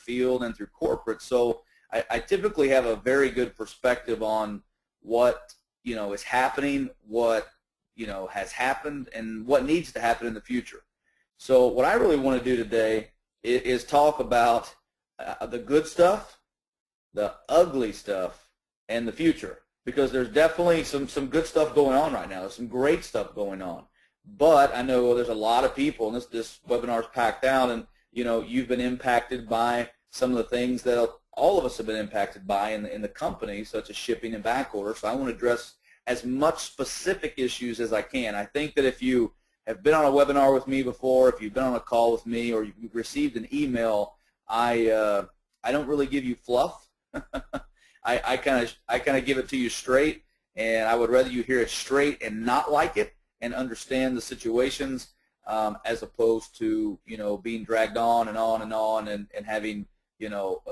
field and through corporate. So I typically have a very good perspective on what is happening, what has happened, and what needs to happen in the future. So what I really want to do today is talk about the good stuff, the ugly stuff, and the future, because there's definitely some good stuff going on right now. There's some great stuff going on, but I know there's a lot of people, and this webinar is packed out, and you've been impacted by some of the things that all of us have been impacted by in the company, such as shipping and back order. So I want to address as much specific issues as I can. I think that if you have been on a webinar with me before, if you've been on a call with me, or you've received an email, I don't really give you fluff. I kind of give it to you straight, and I would rather you hear it straight and not like it and understand the situations, as opposed to being dragged on and on and on and having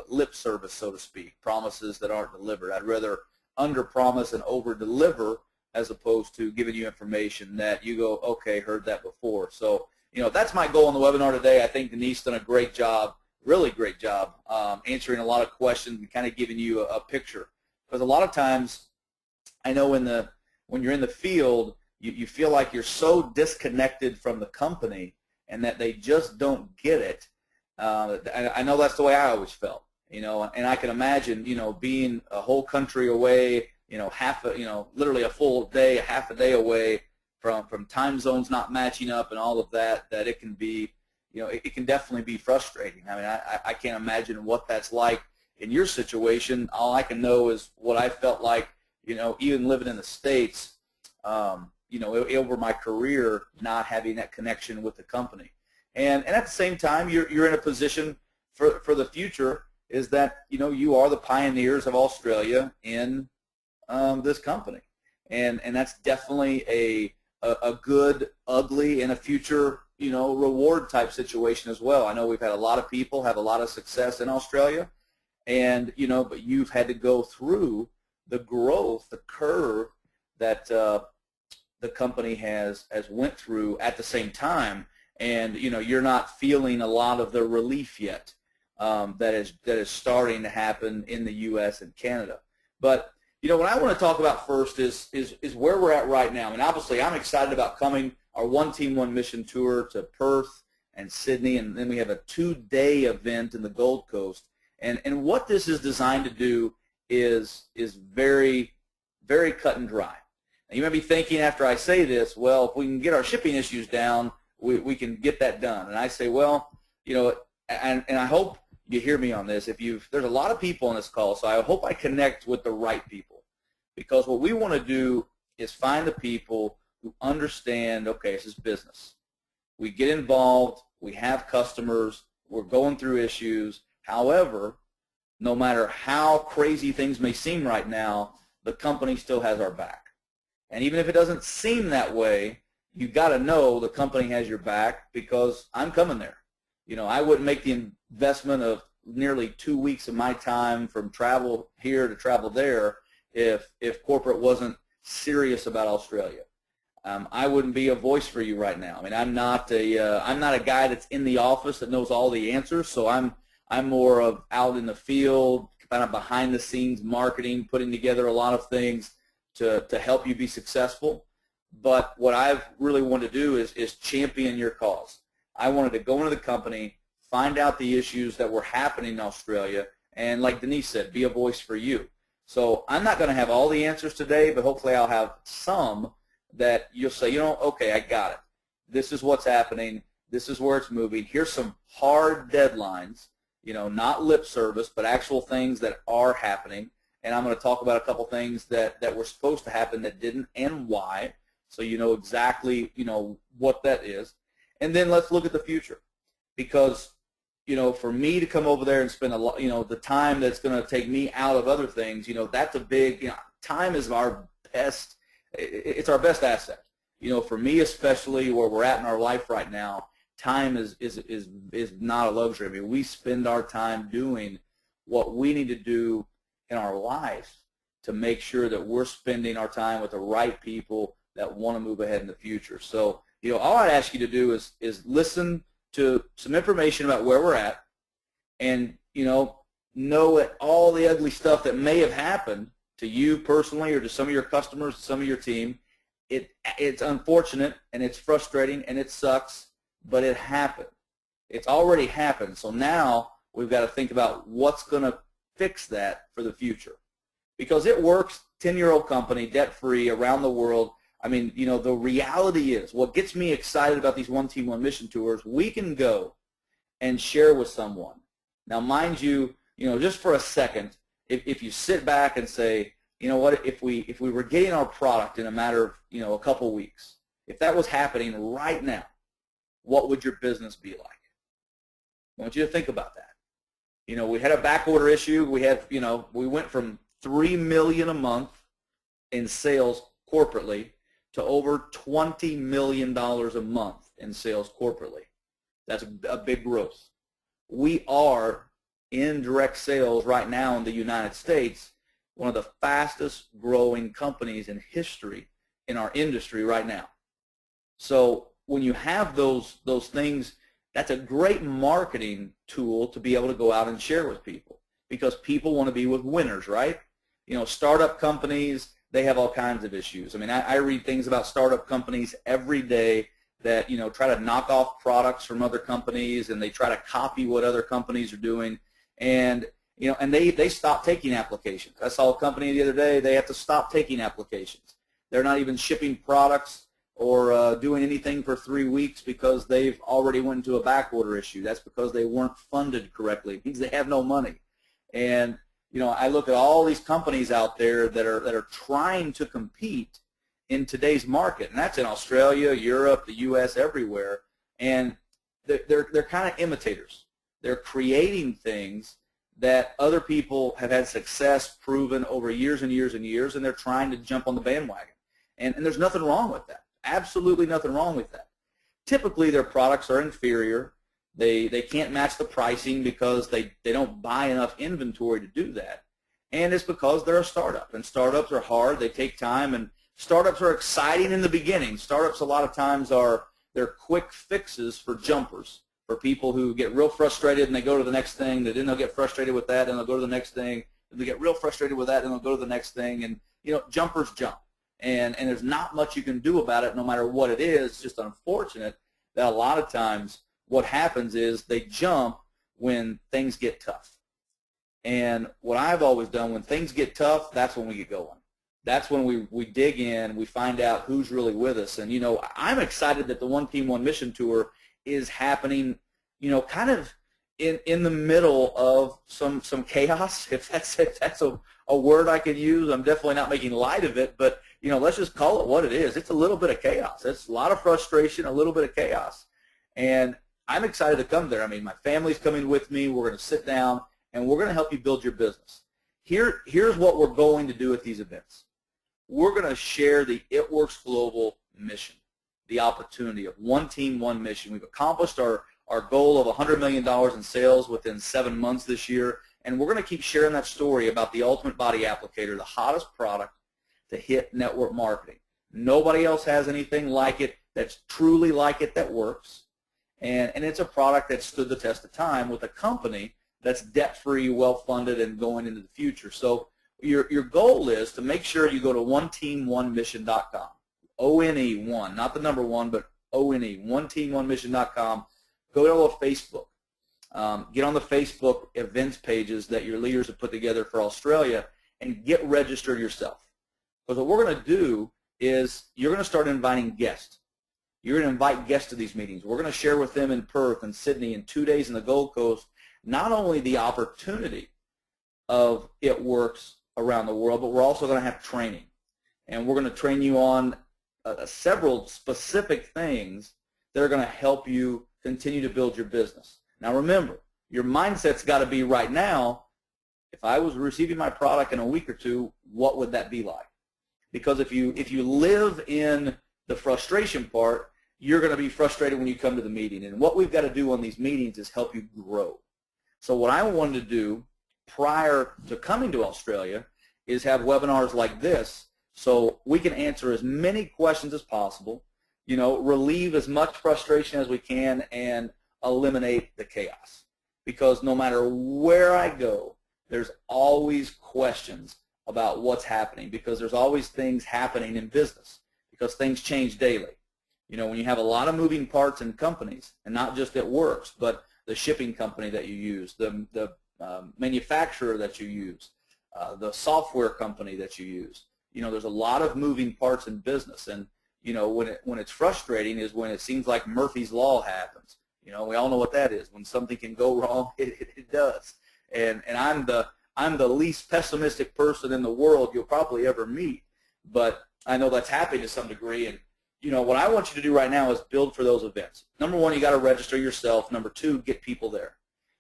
lip service, so to speak, promises that aren't delivered. I'd rather under-promise and over-deliver as opposed to giving you information that you go, okay, heard that before. So, that's my goal in the webinar today. I think Denise done a great job, really great job, answering a lot of questions and kind of giving you a picture. Because a lot of times, I know when you're in the field, you feel like you're so disconnected from the company and that they just don't get it. I know that's the way I always felt, and I can imagine, being a whole country away, literally a full day, half a day away from time zones not matching up and all of that, that it can be, it can definitely be frustrating. I mean, I can't imagine what that's like in your situation. All I can know is what I felt like, even living in the States, over my career, not having that connection with the company. And at the same time, you're in a position for the future is that, you are the pioneers of Australia in this company. And that's definitely a good, ugly, and a future, reward type situation as well. I know we've had a lot of people have a lot of success in Australia, and, but you've had to go through the growth, the curve that the company has went through at the same time. And you're not feeling a lot of the relief yet that is starting to happen in the U.S. and Canada. But what I want to talk about first is where we're at right now. And obviously, I'm excited about coming our One Team One Mission tour to Perth and Sydney, and then we have a 2-day event in the Gold Coast. And what this is designed to do is very, very cut and dry. Now, you may be thinking after I say this, well, if we can get our shipping issues down, we can get that done. And I say, well, and I hope you hear me on this. There's a lot of people on this call, so I hope I connect with the right people, because what we want to do is find the people who understand, okay, this is business. We get involved, we have customers, we're going through issues. However, no matter how crazy things may seem right now, the company still has our back. And even if it doesn't seem that way, you got to know the company has your back, because I'm coming there. I wouldn't make the investment of nearly 2 weeks of my time from travel here to travel there if corporate wasn't serious about Australia. I wouldn't be a voice for you right now. I mean, I'm not a guy that's in the office that knows all the answers. So I'm more of out in the field, kind of behind the scenes marketing, putting together a lot of things to help you be successful. But what I've really wanted to do is champion your cause. I wanted to go into the company, find out the issues that were happening in Australia, and like Denise said, be a voice for you. So I'm not going to have all the answers today, but hopefully I'll have some that you'll say, okay, I got it. This is what's happening. This is where it's moving. Here's some hard deadlines, not lip service, but actual things that are happening. And I'm going to talk about a couple things that were supposed to happen that didn't, and why. So you know exactly, what that is. And then let's look at the future, because, for me to come over there and spend a lot, the time that's going to take me out of other things, that's a big, time is our best, it's our best asset. For me especially, where we're at in our life right now, time is not a luxury. I mean, we spend our time doing what we need to do in our life to make sure that we're spending our time with the right people that want to move ahead in the future. So, all I'd ask you to do is listen to some information about where we're at, and, know all the ugly stuff that may have happened to you personally or to some of your customers, some of your team. It's unfortunate and it's frustrating and it sucks, but it happened. It's already happened. So now we've got to think about what's going to fix that for the future. Because it works, 10-year-old company, debt-free, around the world. I mean, the reality is, what gets me excited about these One Team, One Mission tours, we can go and share with someone. Now, mind you, just for a second, if you sit back and say, you know what, if we were getting our product in a matter of, a couple weeks, if that was happening right now, what would your business be like? I want you to think about that. We had a back order issue. We had, we went from $3 million a month in sales corporately to over $20 million a month in sales corporately. That's a big growth. We are in direct sales right now in the United States, one of the fastest growing companies in history in our industry right now. So when you have those things, that's a great marketing tool to be able to go out and share with people, because people want to be with winners, right? Startup companies, they have all kinds of issues. I mean, I read things about startup companies every day that, try to knock off products from other companies, and they try to copy what other companies are doing. And, and they stop taking applications. I saw a company the other day, they have to stop taking applications. They're not even shipping products or doing anything for 3 weeks because they've already went into a back order issue. That's because they weren't funded correctly. It means they have no money. And I look at all these companies out there that are trying to compete in today's market, and that's in Australia, Europe, the U.S., everywhere. And they're kind of imitators. They're creating things that other people have had success proven over years and years and years, and they're trying to jump on the bandwagon. And there's nothing wrong with that. Absolutely nothing wrong with that. Typically, their products are inferior. They can't match the pricing because they don't buy enough inventory to do that. And it's because they're a startup. And startups are hard. They take time. And startups are exciting in the beginning. Startups a lot of times they're quick fixes for jumpers, for people who get real frustrated and they go to the next thing. Then they'll get frustrated with that and they'll go to the next thing. And they get real frustrated with that and they'll go to the next thing. And, jumpers jump. And there's not much you can do about it no matter what it is. It's just unfortunate that a lot of times what happens is they jump when things get tough. And what I've always done, when things get tough, that's when we get going. That's when we dig in, we find out who's really with us. And, I'm excited that the One Team, One Mission tour is happening, kind of in the middle of some chaos, if that's a word I could use. I'm definitely not making light of it, but, let's just call it what it is. It's a little bit of chaos. It's a lot of frustration, a little bit of chaos. And I'm excited to come there. I mean, my family's coming with me. We're going to sit down, and we're going to help you build your business. Here's what we're going to do at these events. We're going to share the It Works Global mission, the opportunity of One Team, One Mission. We've accomplished our goal of $100 million in sales within 7 months this year, and we're going to keep sharing that story about the ultimate body applicator, the hottest product to hit network marketing. Nobody else has anything like it that's truly like it that works, and it's a product that stood the test of time with a company that's debt-free, well-funded, and going into the future. So your goal is to make sure you go to oneteamonemission.com. O-N-E, not the number one, but O-N-E, oneteamonemission.com. Go to Facebook. Get on the Facebook events pages that your leaders have put together for Australia and get registered yourself. Because what we're going to do is you're going to start inviting guests. You're going to invite guests to these meetings. We're going to share with them in Perth and Sydney and 2 days in the Gold Coast not only the opportunity of It Works around the world, but we're also going to have training. And we're going to train you on several specific things that are going to help you continue to build your business. Now remember, your mindset's got to be right now, if I was receiving my product in a week or two, what would that be like? Because if you live in the frustration part, you're going to be frustrated when you come to the meeting. And what we've got to do on these meetings is help you grow. So what I wanted to do prior to coming to Australia is have webinars like this so we can answer as many questions as possible, relieve as much frustration as we can, and eliminate the chaos. because no matter where I go, there's always questions about what's happening, because there's always things happening in business, because things change daily. You know, when you have a lot of moving parts in companies, and not just at works, but the shipping company that you use, the manufacturer that you use, the software company that you use. You know, there's a lot of moving parts in business, and you know, when it's frustrating is when it seems like Murphy's Law happens. You know, we all know what that is. When something can go wrong, it does. And I'm the least pessimistic person in the world you'll probably ever meet, but I know that's happening to some degree. And you know, what I want you to do right now is build for those events. Number one, you got to register yourself. Number two, get people there,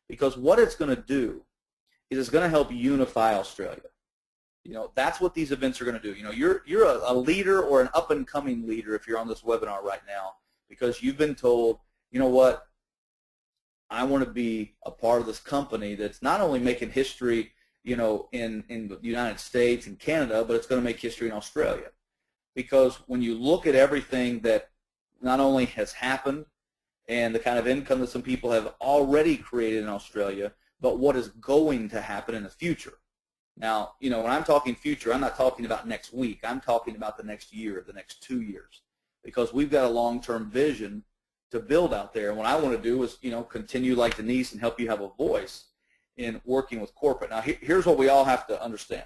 because what it's going to do is it's going to help unify Australia. You know, that's what these events are going to do. You know, you're a leader or an up-and-coming leader if you're on this webinar right now, because you've been told, you know what, I want to be a part of this company that's not only making history, you know, in the United States and Canada, but it's going to make history in Australia. Because when you look at everything that not only has happened and the kind of income that some people have already created in Australia, but what is going to happen in the future. Now, you know, when I'm talking future, I'm not talking about next week. I'm talking about the next year, the next 2 years, because we've got a long-term vision to build out there. And what I want to do is, you know, continue like Denise and help you have a voice in working with corporate. Now, here's what we all have to understand.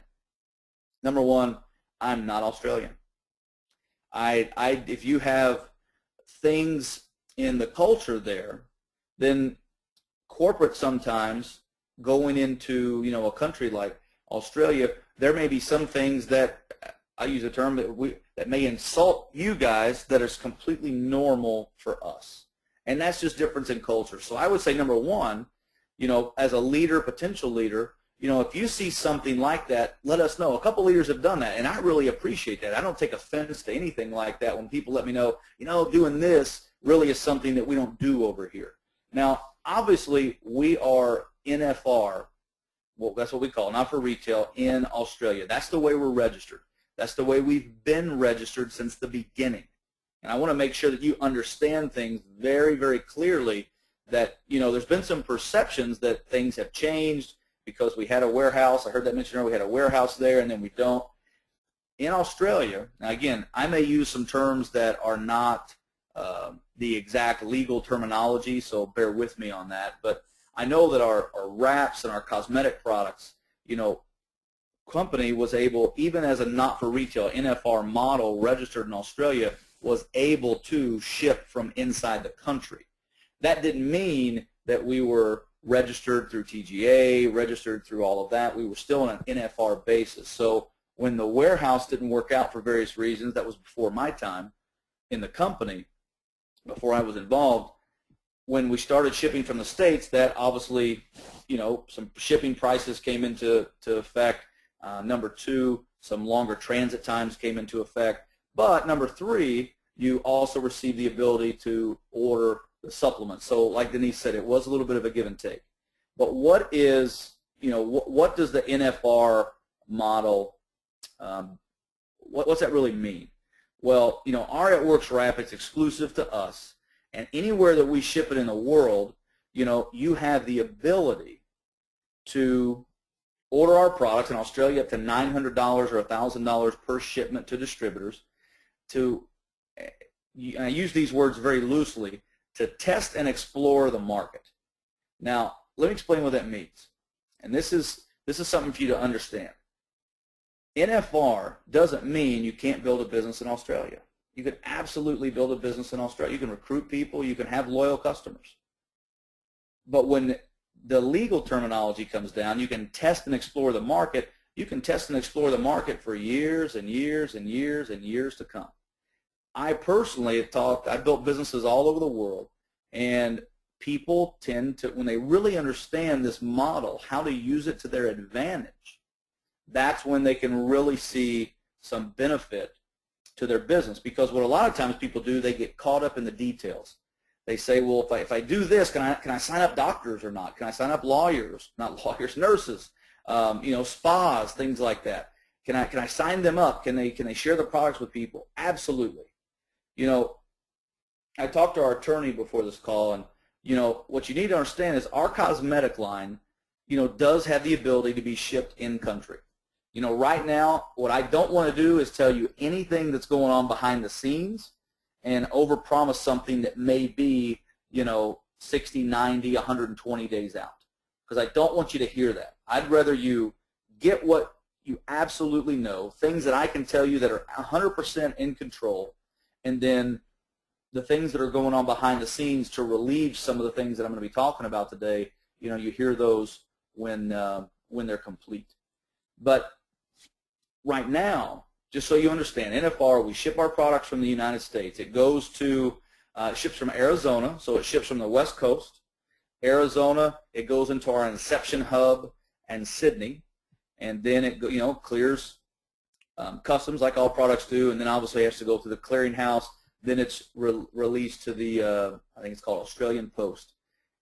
Number one, I'm not Australian. If you have things in the culture there, then corporate sometimes going into, you know, a country like Australia, there may be some things that, I use a term that may insult you guys that is completely normal for us. And that's just difference in culture. So I would say, number one, you know, as a leader, potential leader, you know, if you see something like that, let us know. A couple leaders have done that, and I really appreciate that. I don't take offense to anything like that when people let me know, you know, doing this really is something that we don't do over here. Now, obviously, we are NFR, well, that's what we call it, not for retail, in Australia. That's the way we're registered. That's the way we've been registered since the beginning. And I want to make sure that you understand things very, very clearly, that, you know, there's been some perceptions that things have changed because we had a warehouse. I heard that mentioned earlier. We had a warehouse there, and then we don't. In Australia, now again, I may use some terms that are not the exact legal terminology, so bear with me on that. But I know that our wraps and our cosmetic products, you know, company was able, even as a not-for-retail NFR model registered in Australia, was able to ship from inside the country. That didn't mean that we were registered through TGA, registered through all of that. We were still on an NFR basis. So when the warehouse didn't work out for various reasons, that was before my time in the company, before I was involved, when we started shipping from the States, that obviously, you know, some shipping prices came into effect. Number two, some longer transit times came into effect. But number three, you also received the ability to order the supplements. So like Denise said, it was a little bit of a give and take. But what is, you know, what does the NFR model, what's that really mean? Well, you know, our It Works wrap, it's exclusive to us. And anywhere that we ship it in the world, you know, you have the ability to order our products in Australia up to $900 or $1,000 per shipment to distributors, to, I use these words very loosely, to test and explore the market. Now, let me explain what that means. And this is something for you to understand. NFR doesn't mean you can't build a business in Australia. You can absolutely build a business in Australia. You can recruit people. You can have loyal customers. But when the legal terminology comes down, you can test and explore the market. You can test and explore the market for years and years and years and years to come. I personally have I built businesses all over the world, and people tend to, when they really understand this model, how to use it to their advantage, that's when they can really see some benefit to their business. Because what a lot of times people do, they get caught up in the details. They say, well, if I do this, can I sign up doctors or not? Can I sign up lawyers? Not lawyers, nurses, you know, spas, things like that. Can I sign them up? Can they share the products with people? Absolutely. You know, I talked to our attorney before this call, and what you need to understand is our cosmetic line, does have the ability to be shipped in country. Right now, what I don't want to do is tell you anything that's going on behind the scenes and overpromise something that may be, 60, 90, 120 days out. Because I don't want you to hear that. I'd rather you get what you absolutely know, things that I can tell you that are 100% in control, and then the things that are going on behind the scenes to relieve some of the things that I'm going to be talking about today, you hear those when they're complete. But right now, just so you understand, NFR, we ship our products from the United States. It goes to, ships from Arizona, so it ships from the West Coast. Arizona, it goes into our Inception Hub and Sydney, and then it clears customs like all products do, and then obviously it has to go through the clearinghouse. Then it's released to the, I think it's called Australian Post,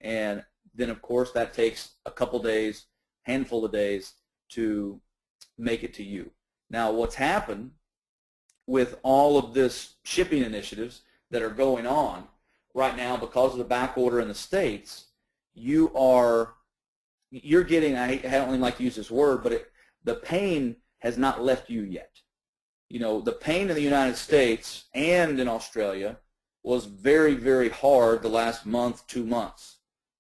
and then of course that takes a couple days, handful of days to make it to you. Now, what's happened with all of this shipping initiatives that are going on right now because of the back order in the States, you're getting, I don't even like to use this word, but the pain has not left you yet. The pain in the United States and in Australia was very, very hard the last month, 2 months.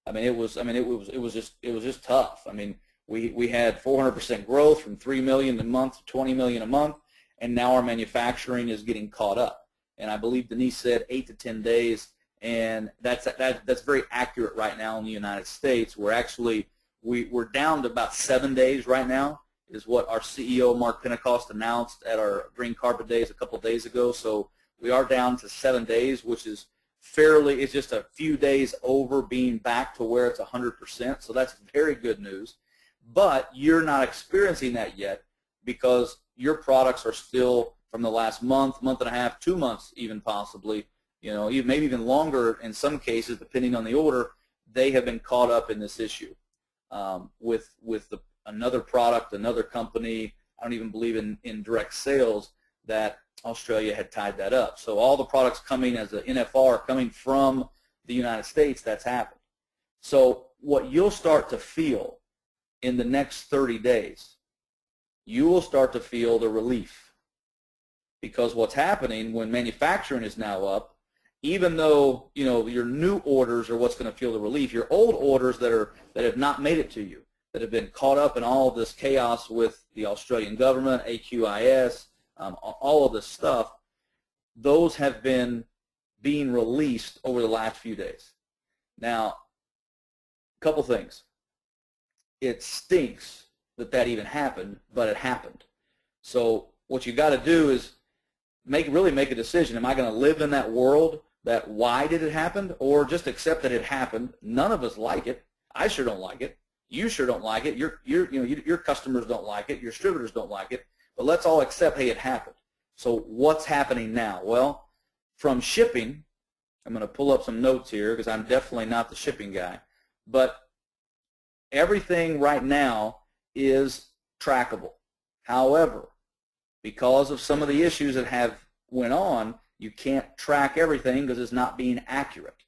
It was just tough. We had 400% growth from 3 million a month to 20 million a month, and now our manufacturing is getting caught up. And I believe Denise said 8 to 10 days, and that's very accurate right now in the United States. We're down to about 7 days right now, is what our CEO Mark Pentecost announced at our Green Carpet Days a couple of days ago. So we are down to 7 days, which is it's just a few days over being back to where it's 100%. So that's very good news. But you're not experiencing that yet because your products are still from the last month, month and a half, 2 months even possibly, maybe even longer in some cases, depending on the order, they have been caught up in this issue with another product, another company. I don't even believe in direct sales that Australia had tied that up. So all the products coming as an NFR coming from the United States, that's happened. So what you'll start to feel in the next 30 days, you will start to feel the relief. Because what's happening when manufacturing is now up, even though your new orders are what's going to feel the relief, your old orders that have not made it to you, that have been caught up in all of this chaos with the Australian government, AQIS, all of this stuff, those have been being released over the last few days. Now, a couple things. It stinks that even happened, but it happened. So what you got to do is really make a decision. Am I going to live in that world that why did it happen, or just accept that it happened? None of us like it. I sure don't like it. You sure don't like it. Your customers don't like it. Your distributors don't like it. But let's all accept, hey, it happened. So what's happening now? Well, from shipping, I'm going to pull up some notes here because I'm definitely not the shipping guy, but everything right now is trackable. However, because of some of the issues that have went on, you can't track everything because it's not being accurate.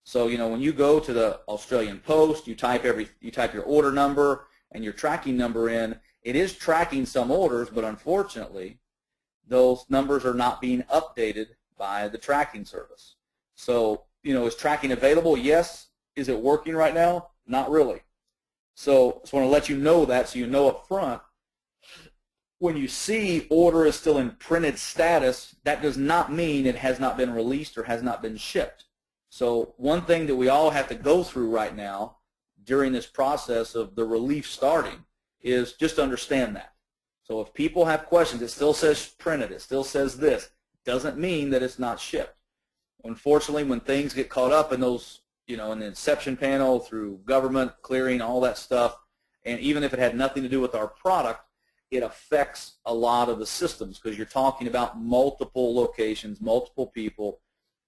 So when you go to the Australian Post, you type your order number and your tracking number in. It is tracking some orders, but unfortunately, those numbers are not being updated by the tracking service. So is tracking available? Yes. Is it working right now? Not really. So I just want to let you know that so you know up front. When you see order is still in printed status, that does not mean it has not been released or has not been shipped. So one thing that we all have to go through right now during this process of the relief starting is just understand that. So if people have questions, it still says printed, it still says this, doesn't mean that it's not shipped. Unfortunately, when things get caught up in those, in the inception panel through government, clearing, all that stuff, and even if it had nothing to do with our product, it affects a lot of the systems because you're talking about multiple locations, multiple people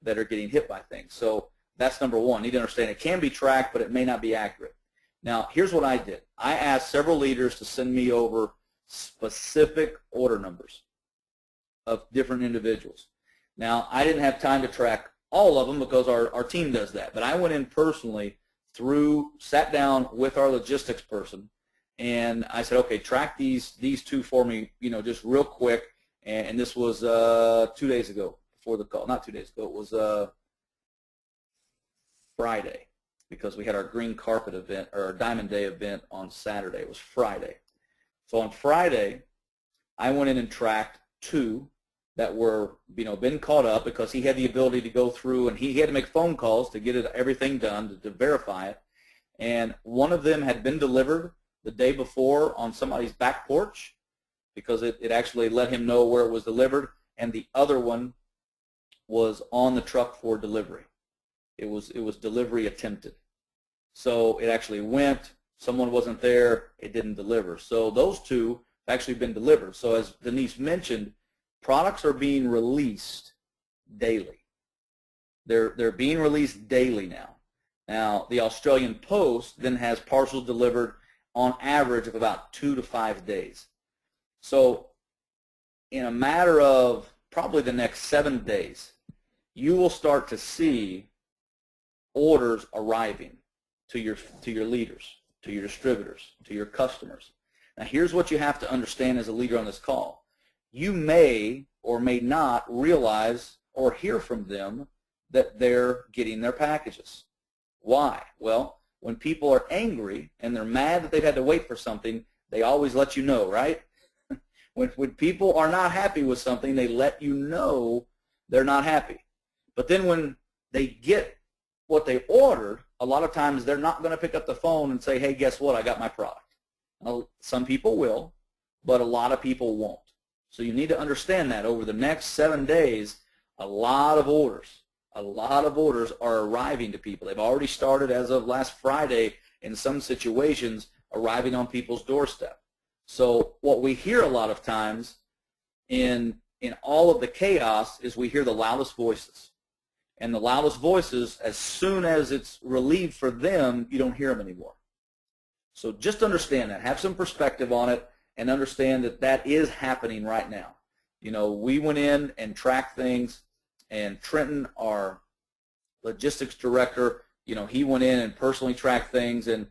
that are getting hit by things. So that's number one. You need to understand it can be tracked, but it may not be accurate. Now, here's what I did. I asked several leaders to send me over specific order numbers of different individuals. Now, I didn't have time to track all of them because our team does that. But I went in personally sat down with our logistics person, and I said, okay, track these two for me, just real quick. And this was 2 days ago before the call. Not 2 days ago. It was Friday, because we had our green carpet event, or our Diamond Day event, on Saturday. It was Friday. So on Friday, I went in and tracked two that were, been caught up, because he had the ability to go through, and he had to make phone calls to get everything done to verify it. And one of them had been delivered the day before on somebody's back porch, because it actually let him know where it was delivered, and the other one was on the truck for delivery. It was delivery attempted. So it actually went, someone wasn't there, it didn't deliver. So those two have actually been delivered. So as Denise mentioned, products are being released daily. They're being released daily now. Now, the Australian Post then has parcels delivered on average of about 2 to 5 days. So in a matter of probably the next 7 days, you will start to see orders arriving to your leaders, to your distributors, to your customers. Now, here's what you have to understand as a leader on this call. You may or may not realize or hear from them that they're getting their packages. Why? Well, when people are angry and they're mad that they've had to wait for something, they always let you know, right? When people are not happy with something, they let you know they're not happy. But then when they get what they ordered, a lot of times they're not going to pick up the phone and say, hey, guess what, I got my product. Now, some people will, but a lot of people won't. So you need to understand that over the next 7 days, a lot of orders are arriving to people. They've already started as of last Friday, in some situations, arriving on people's doorstep. So what we hear a lot of times in all of the chaos is we hear the loudest voices. And the loudest voices, as soon as it's relieved for them, you don't hear them anymore. So just understand that. Have some perspective on it, and understand that that is happening right now. We went in and tracked things, and Trenton, our logistics director, he went in and personally tracked things. And,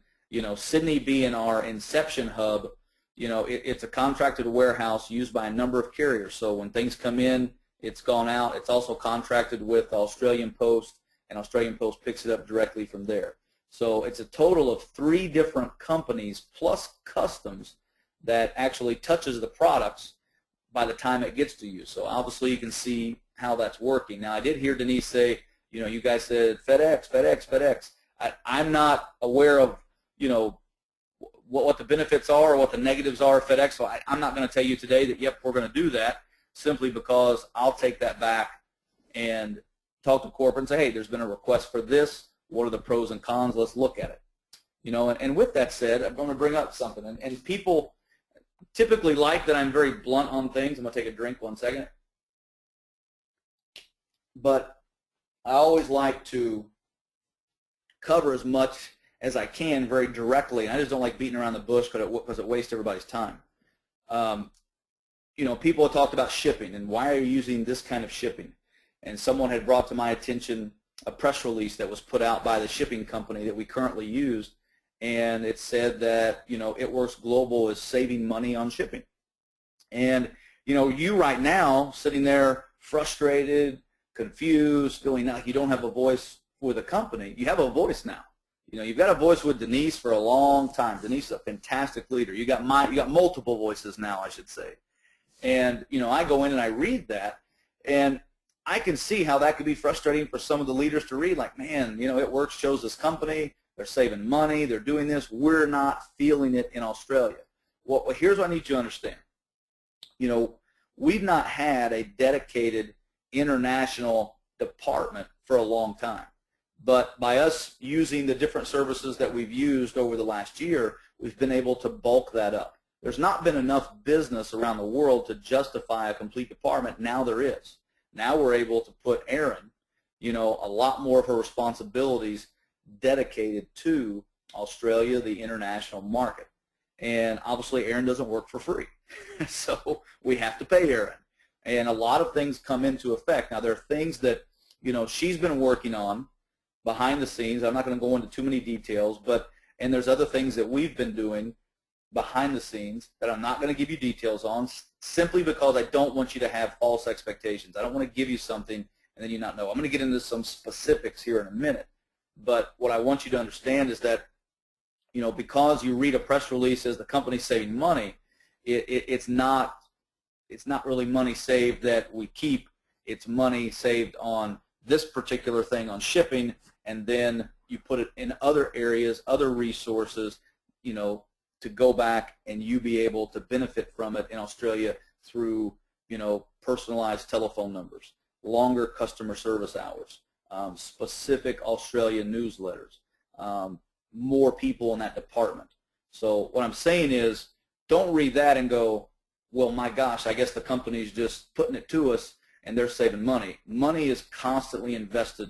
Sydney being our inception hub, it's a contracted warehouse used by a number of carriers. So when things come in, it's gone out. It's also contracted with Australian Post, and Australian Post picks it up directly from there. So it's a total of 3 different companies plus customs that actually touches the products by the time it gets to you. So obviously you can see how that's working. Now, I did hear Denise say, you guys said FedEx. I'm not aware of, what the benefits are or what the negatives are of FedEx, so I'm not going to tell you today that, yep, we're going to do that, simply because I'll take that back and talk to corporate and say, hey, there's been a request for this. What are the pros and cons? Let's look at it. And with that said, I'm going to bring up something. And people typically like that I'm very blunt on things. I'm going to take a drink 1 second. But I always like to cover as much as I can very directly. And I just don't like beating around the bush because it wastes everybody's time. People have talked about shipping and why are you using this kind of shipping? And someone had brought to my attention a press release that was put out by the shipping company that we currently use, and it said that It Works Global is saving money on shipping. And you right now sitting there frustrated, confused, feeling like you don't have a voice with a company, you have a voice now. You've got a voice with Denise for a long time. Denise is a fantastic leader. You got multiple voices now, I should say. And I go in and I read that, and I can see how that could be frustrating for some of the leaders to read. Like, man, It Works chose this company. They're saving money. They're doing this. We're not feeling it in Australia. Well, here's what I need you to understand. We've not had a dedicated international department for a long time. But by us using the different services that we've used over the last year, we've been able to bulk that up. There's not been enough business around the world to justify a complete department. Now there is. Now we're able to put Erin, a lot more of her responsibilities dedicated to Australia, the international market. And obviously Erin doesn't work for free. So we have to pay Erin. And a lot of things come into effect. Now there are things that she's been working on behind the scenes. I'm not going to go into too many details, and there's other things that we've been doing behind the scenes that I'm not going to give you details on, simply because I don't want you to have false expectations. I don't want to give you something and then you not know. I'm going to get into some specifics here in a minute, but what I want you to understand is that, because you read a press release as the company's saving money, it's not really money saved that we keep. It's money saved on this particular thing on shipping, and then you put it in other areas, other resources, to go back and you be able to benefit from it in Australia through, personalized telephone numbers, longer customer service hours, specific Australian newsletters, more people in that department. So what I'm saying is, don't read that and go, well, my gosh, I guess the company's just putting it to us and they're saving money. Money is constantly invested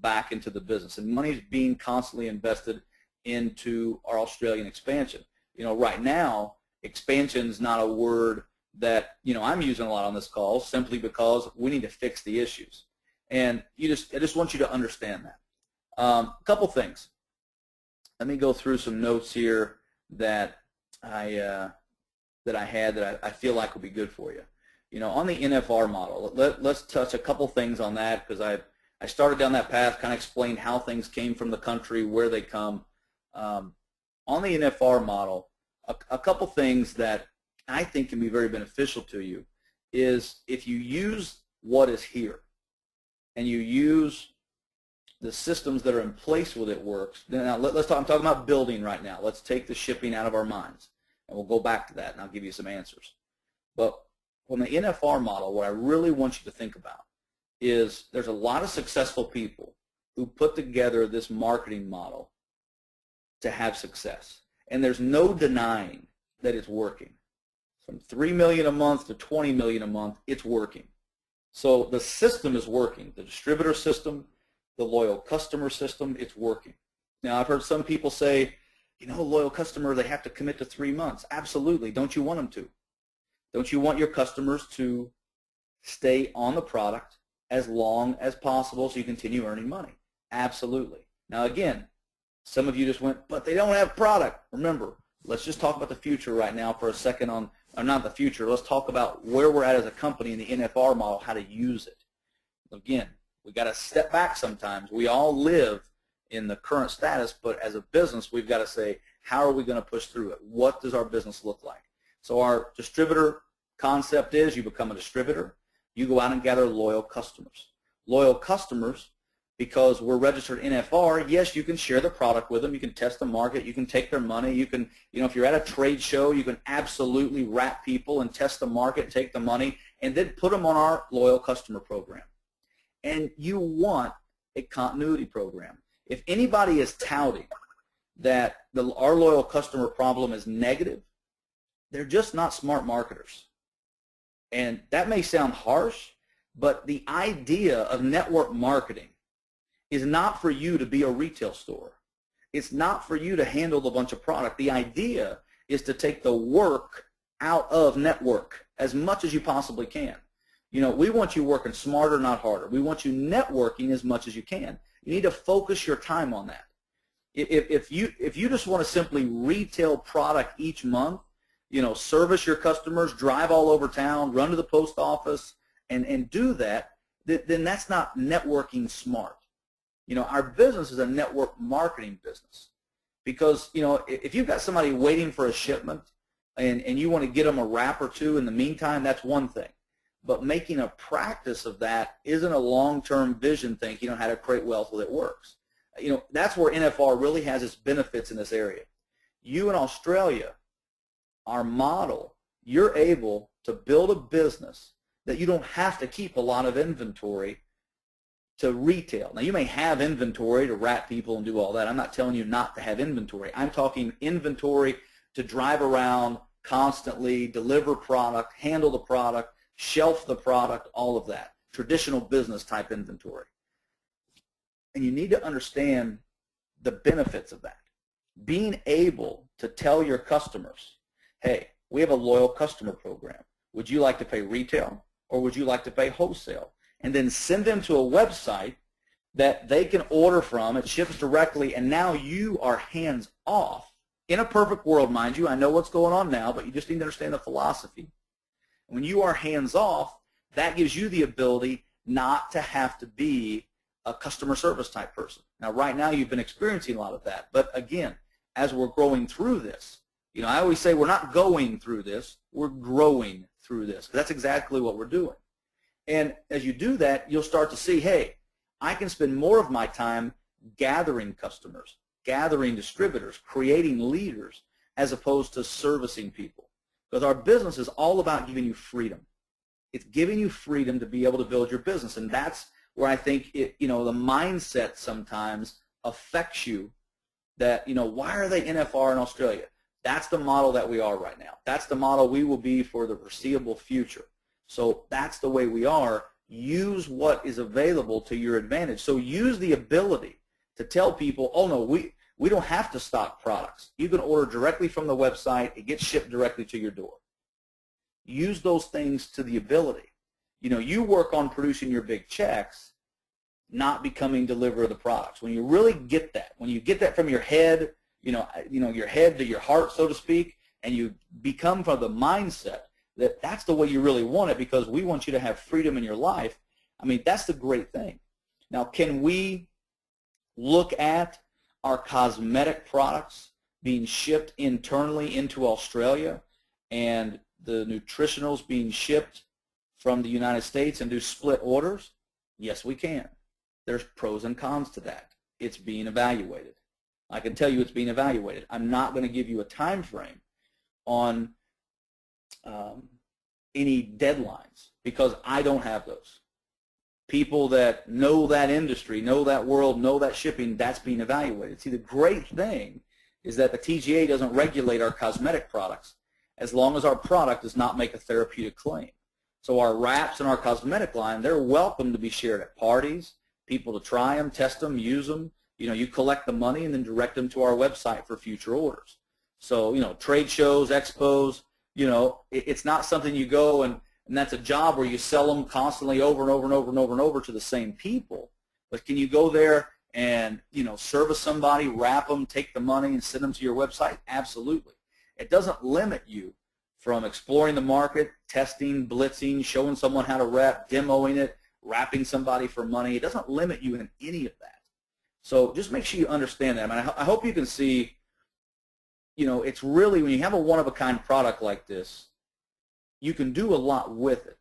back into the business, and money is being constantly invested into our Australian expansion. Right now, expansion is not a word that I'm using a lot on this call, simply because we need to fix the issues, and I just want you to understand that. A couple things. Let me go through some notes here that I had that I feel like will be good for you. On the NFR model, let's touch a couple things on that, because I started down that path, kind of explained how things came from the country, where they come. On the NFR model, a couple things that I think can be very beneficial to you is if you use what is here and you use the systems that are in place with it works. Now, let's talk. I'm talking about building right now. Let's take the shipping out of our minds, and we'll go back to that, and I'll give you some answers. But from the NFR model, what I really want you to think about is there's a lot of successful people who put together this marketing model to have success, and there's no denying that it's working. From $3 million a month to $20 million a month, it's working. So the system is working. The distributor system, the loyal customer system, it's working. Now, I've heard some people say, loyal customer, they have to commit to 3 months. Absolutely. Don't you want them to? Don't you want your customers to stay on the product as long as possible so you continue earning money? Absolutely. Now, again, some of you just went, but they don't have product. Remember, let's just talk about the future right now for a second or not the future. Let's talk about where we're at as a company in the NFR model, how to use it. Again, we got to step back sometimes. We all live in the current status, but as a business, we've got to say, how are we going to push through it? What does our business look like? So our distributor concept is you become a distributor. You go out and gather loyal customers. Loyal customers, because we're registered NFR, yes, you can share the product with them. You can test the market. You can take their money. You can, if you're at a trade show, you can absolutely wrap people and test the market, take the money, and then put them on our loyal customer program. And you want a continuity program. If anybody is touting that our loyal customer problem is negative, they're just not smart marketers. And that may sound harsh, but the idea of network marketing is not for you to be a retail store. It's not for you to handle a bunch of product. The idea is to take the work out of network as much as you possibly can. We want you working smarter, not harder. We want you networking as much as you can. You need to focus your time on that. If you just want to simply retail product each month, service your customers, drive all over town, run to the post office, and do that, then that's not networking smart. Our business is a network marketing business, because, if you've got somebody waiting for a shipment and you want to get them a wrap or two in the meantime, that's one thing. But making a practice of that isn't a long-term vision thinking on how to create wealth that works. That's where NFR really has its benefits in this area. You in Australia, our model, you're able to build a business that you don't have to keep a lot of inventory to retail. Now, you may have inventory to wrap people and do all that. I'm not telling you not to have inventory. I'm talking inventory to drive around constantly, deliver product, handle the product, shelf the product, all of that. Traditional business type inventory. And you need to understand the benefits of that. Being able to tell your customers, hey, we have a loyal customer program. Would you like to pay retail or would you like to pay wholesale? and then send them to a website that they can order from. It ships directly, and now you are hands off. In a perfect world, mind you, I know what's going on now, but you just need to understand the philosophy. When you are hands off, that gives you the ability not to have to be a customer service type person. Now, right now, you've been experiencing a lot of that, but again, as we're growing through this, you know, I always say we're not going through this, we're growing through this. That's exactly what we're doing. And as you do that, you'll start to see, hey, I can spend more of my time gathering customers, gathering distributors, creating leaders, as opposed to servicing people. Because our business is all about giving you freedom. It's giving you freedom to be able to build your business, and that's where I think the mindset sometimes affects you. That, why are they NFR in Australia? That's the model that we are right now. That's the model we will be for the foreseeable future. So that's the way we are. Use what is available to your advantage. So use the ability to tell people, oh no, we don't have to stock products. You can order directly from the website. It gets shipped directly to your door. Use those things to the ability. You work on producing your big checks, not becoming deliverer of the products. When you really get that, when you get that from your head, your head to your heart, so to speak, and you become from the mindset that that's the way you really want it, because we want you to have freedom in your life. I mean, that's the great thing. Now, can we look at our cosmetic products being shipped internally into Australia and the nutritionals being shipped from the United States and do split orders? Yes, we can. There's pros and cons to that. It's being evaluated. I can tell you it's being evaluated. I'm not going to give you a time frame on any deadlines, because I don't have those. People that know that industry, know that world, know that shipping, that's being evaluated. See, the great thing is that the TGA doesn't regulate our cosmetic products as long as our product does not make a therapeutic claim. So our wraps and our cosmetic line, they're welcome to be shared at parties, people to try them, test them, use them. You collect the money and then direct them to our website for future orders. So, trade shows, expos, it's not something you go and that's a job where you sell them constantly over and over and over and over and over to the same people. But can you go there and, service somebody, wrap them, take the money, and send them to your website? Absolutely. It doesn't limit you from exploring the market, testing, blitzing, showing someone how to wrap, demoing it, wrapping somebody for money. It doesn't limit you in any of that. So just make sure you understand that. I hope you can see, it's really, when you have a one-of-a-kind product like this, you can do a lot with it.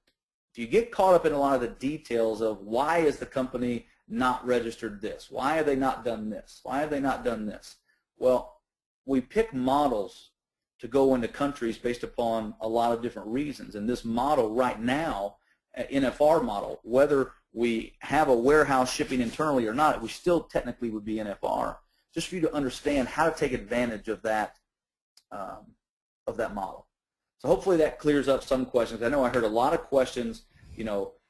If you get caught up in a lot of the details of why is the company not registered this, why have they not done this, why have they not done this? Well, we pick models to go into countries based upon a lot of different reasons. And this model right now, NFR model, whether we have a warehouse shipping internally or not, we still technically would be NFR, just for you to understand how to take advantage of that model. So hopefully that clears up some questions. I know I heard a lot of questions.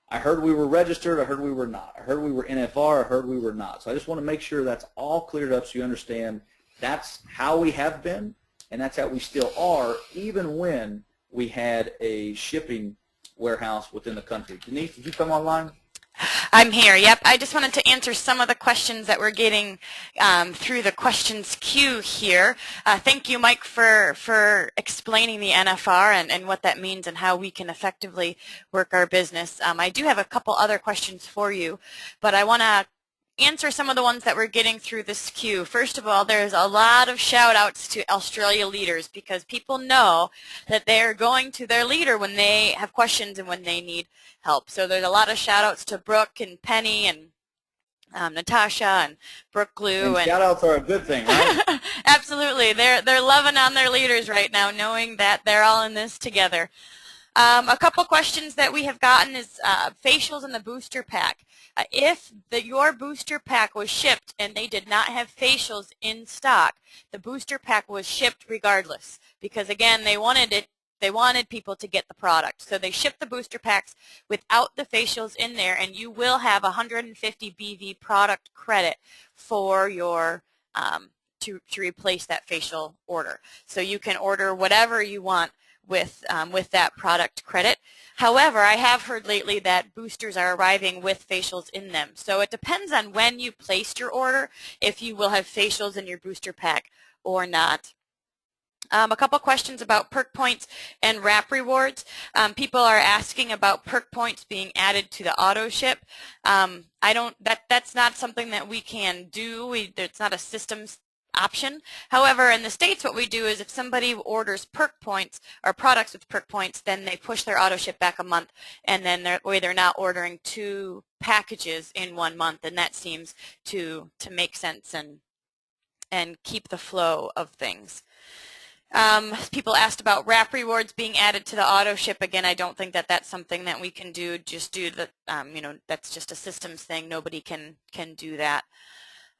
I heard we were registered, I heard we were not. I heard we were NFR, I heard we were not. So I just want to make sure that's all cleared up so you understand that's how we have been, and that's how we still are, even when we had a shipping warehouse within the country. Denise, did you come online? I'm here. Yep. I just wanted to answer some of the questions that we're getting through the questions queue here. Thank you, Mike, for explaining the NFR and what that means and how we can effectively work our business. I do have a couple other questions for you, but I want to answer some of the ones that we're getting through this queue. First of all, there's a lot of shout outs to Australia leaders, because people know that they're going to their leader when they have questions and when they need help. So there's a lot of shout outs to Brooke and Penny and Natasha and Brooke Glue. And shout outs are a good thing, right? Absolutely. They're loving on their leaders right now, knowing that they're all in this together. A couple questions that we have gotten is facials in the booster pack. If your booster pack was shipped and they did not have facials in stock, the booster pack was shipped regardless, because again, they wanted people to get the product. So they shipped the booster packs without the facials in there, and you will have 150 BV product credit for your to replace that facial order. So you can order whatever you want with that product credit. However, I have heard lately that boosters are arriving with facials in them. So it depends on when you placed your order if you will have facials in your booster pack or not. A couple questions about perk points and wrap rewards. People are asking about perk points being added to the auto ship. That's not something that we can do. It's not a systems option. However, in the States, what we do is if somebody orders perk points or products with perk points, then they push their auto ship back a month, and then they're not ordering 2 packages in 1 month, and that seems to make sense and keep the flow of things. People asked about wrap rewards being added to the auto ship. Again, I don't think that that's something that we can do. Just do the, that's just a systems thing. Nobody can do that.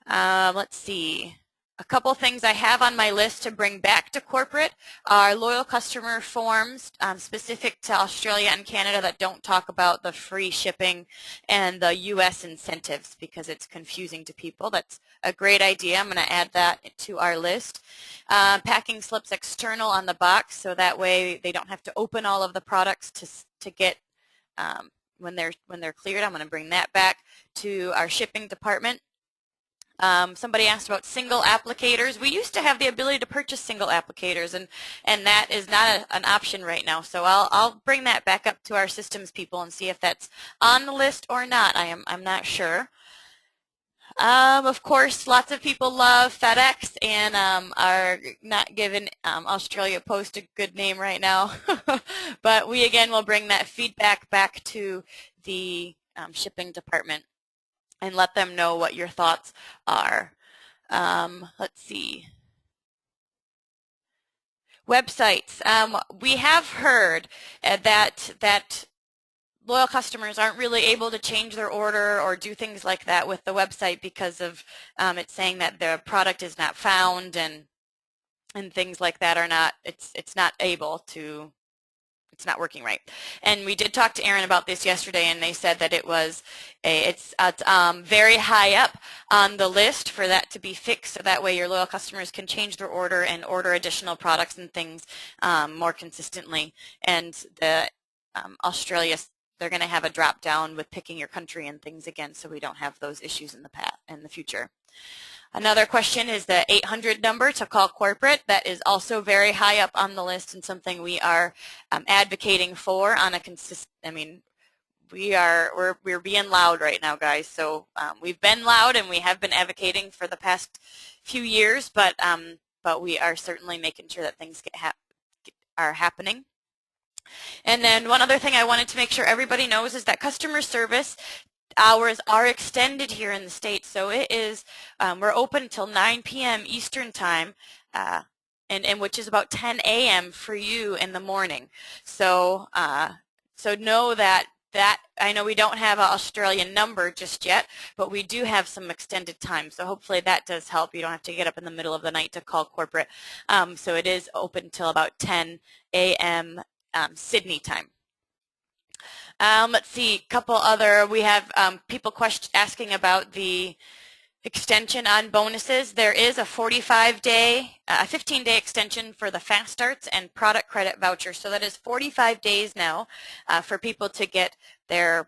Let's see. A couple things I have on my list to bring back to corporate are loyal customer forms specific to Australia and Canada that don't talk about the free shipping and the U.S. incentives because it's confusing to people. That's a great idea. I'm going to add that to our list. Packing slips external on the box so that way they don't have to open all of the products to get when they're cleared. I'm going to bring that back to our shipping department. Somebody asked about single applicators. We used to have the ability to purchase single applicators, and that is not an option right now. So I'll bring that back up to our systems people and see if that's on the list or not. I'm not sure. Of course, lots of people love FedEx and are not giving Australia Post a good name right now. But we again will bring that feedback back to the shipping department and let them know what your thoughts are. Let's see. Websites. We have heard that loyal customers aren't really able to change their order or do things like that with the website because of it saying that the product is not found and things like that are not. It's not able to. It's not working right. And we did talk to Aaron about this yesterday, and they said that it's very high up on the list for that to be fixed, so that way your loyal customers can change their order and order additional products and things more consistently. And the Australia, they're going to have a drop down with picking your country and things again, so we don't have those issues in the future. Another question is the 800 number to call corporate. That is also very high up on the list and something we are advocating for on a consistent. I mean, we're being loud right now, guys. So we've been loud and we have been advocating for the past few years, but we are certainly making sure that things are happening. And then one other thing I wanted to make sure everybody knows is that customer service hours are extended here in the States. So it is, we're open until 9 p.m. Eastern time, and which is about 10 a.m. for you in the morning. So so know that I know we don't have an Australian number just yet, but we do have some extended time. So hopefully that does help. You don't have to get up in the middle of the night to call corporate. So it is open until about 10 a.m. Sydney time. Let's see, a couple other, we have people asking about the extension on bonuses. There is a 15-day extension for the fast starts and product credit voucher. So that is 45 days now for people to get their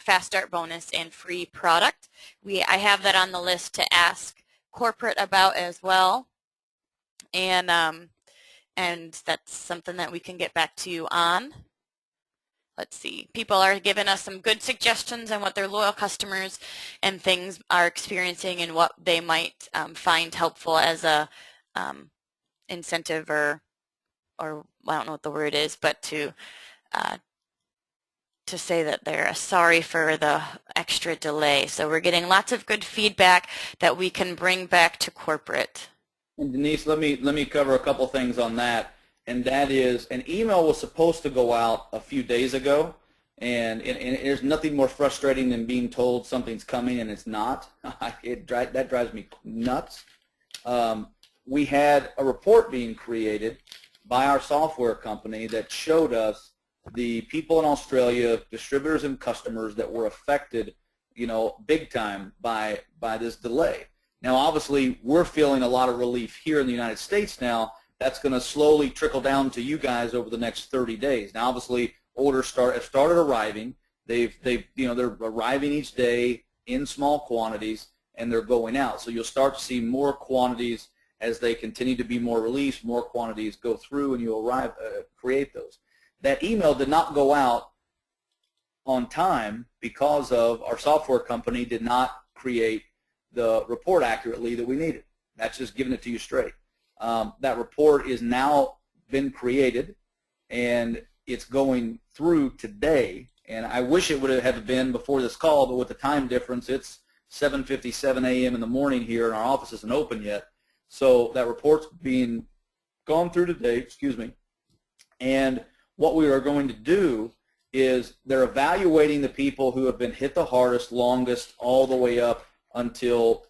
fast start bonus and free product. I have that on the list to ask corporate about as well. And that's something that we can get back to you on. Let's see. People are giving us some good suggestions on what their loyal customers and things are experiencing and what they might find helpful as a incentive or I don't know what the word is, but to say that they're sorry for the extra delay. So we're getting lots of good feedback that we can bring back to corporate. And Denise, let me cover a couple things on that. And that is, an email was supposed to go out a few days ago, and there's nothing more frustrating than being told something's coming and it's not. That drives me nuts. We had a report being created by our software company that showed us the people in Australia, distributors and customers that were affected, big time by this delay. Now, obviously, we're feeling a lot of relief here in the United States now, That's going to slowly trickle down to you guys over the next 30 days. Now, obviously, orders have started arriving. They're arriving each day in small quantities, and they're going out. So you'll start to see more quantities as they continue to be more released, more quantities go through, and you'll create those. That email did not go out on time because of our software company did not create the report accurately that we needed. That's just giving it to you straight. That report is now been created, and it's going through today. And I wish it would have been before this call, but with the time difference, it's 7:57 a.m. in the morning here, and our office isn't open yet. So that report's being gone through today, excuse me. And what we are going to do is they're evaluating the people who have been hit the hardest, longest, all the way up until,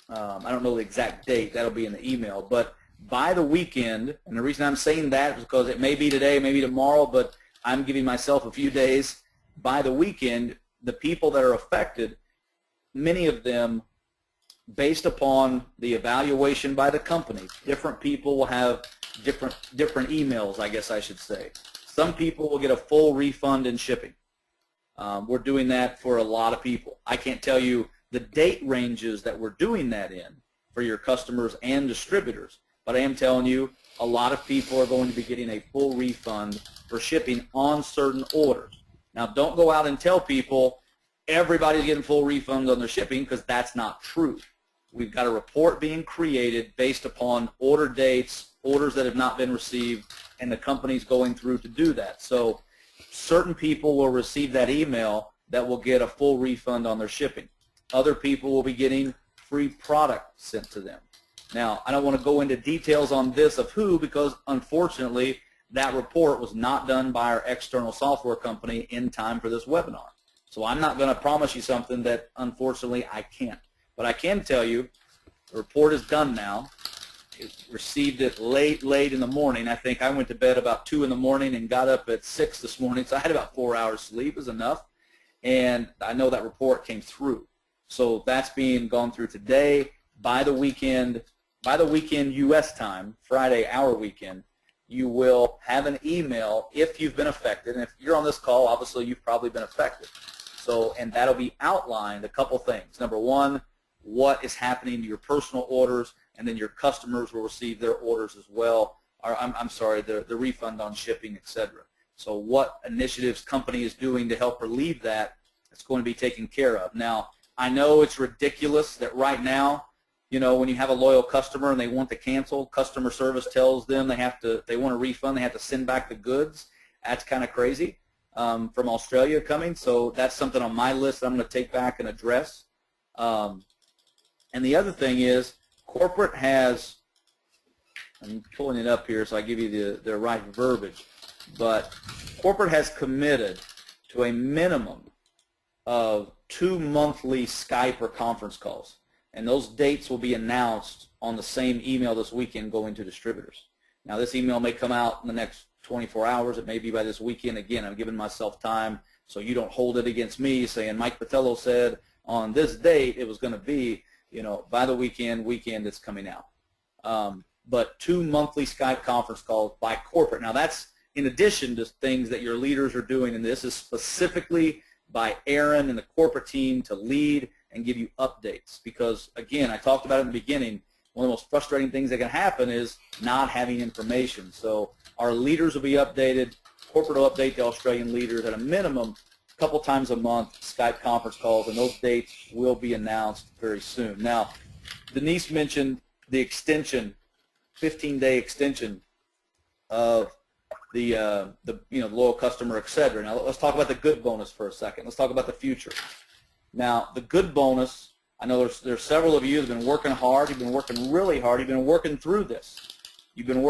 I don't know the exact date, that'll be in the email, but by the weekend, and the reason I'm saying that is because it may be today, maybe tomorrow, but I'm giving myself a few days. By the weekend, the people that are affected, many of them, based upon the evaluation by the company, different people will have different emails, I guess I should say. Some people will get a full refund in shipping. We're doing that for a lot of people. I can't tell you the date ranges that we're doing that in for your customers and distributors, but I am telling you a lot of people are going to be getting a full refund for shipping on certain orders. Now, don't go out and tell people everybody's getting full refunds on their shipping, because that's not true. We've got a report being created based upon order dates, orders that have not been received, and the company's going through to do that. So certain people will receive that email that will get a full refund on their shipping. Other people will be getting free product sent to them. Now, I don't want to go into details on this of who, because unfortunately that report was not done by our external software company in time for this webinar. So I'm not going to promise you something that unfortunately I can't. But I can tell you the report is done now. Received it late in the morning. I think I went to bed about 2 in the morning and got up at 6 this morning, so I had about 4 hours sleep is enough. And I know that report came through. So that's being gone through today. By the weekend U.S. time, Friday, our weekend, you will have an email if you've been affected. And if you're on this call, obviously you've probably been affected. So, and that'll be outlined a couple things. Number one, what is happening to your personal orders, and then your customers will receive their orders as well. Or, I'm sorry, the refund on shipping, etc. So what initiatives company is doing to help relieve that, it's going to be taken care of. Now, I know it's ridiculous that right now, you know, when you have a loyal customer and they want to cancel, customer service tells them they want a refund, they have to send back the goods. That's kind of crazy from Australia coming. So that's something on my list that I'm going to take back and address. And the other thing is, corporate has, I'm pulling it up here so I give you the right verbiage, but corporate has committed to a minimum of 2 monthly Skype or conference calls. And those dates will be announced on the same email this weekend going to distributors. Now, this email may come out in the next 24 hours. It may be by this weekend. Again, I'm giving myself time so you don't hold it against me saying Mike Potillo said on this date it was going to be, you know, by the weekend it's coming out. But 2 monthly Skype conference calls by corporate. Now, that's in addition to things that your leaders are doing, and this is specifically by Aaron and the corporate team to lead and give you updates, because again, I talked about it in the beginning, one of the most frustrating things that can happen is not having information. So our leaders will be updated, corporate will update the Australian leaders at a minimum a couple times a month, Skype conference calls, and those dates will be announced very soon. Now, Denise mentioned the extension, 15-day extension of the loyal customer, etc. Now let's talk about the good bonus for a second. Let's talk about the future. Now, the good bonus, I know there's several of you that have been working hard. You've been working really hard. You've been working through this. You've been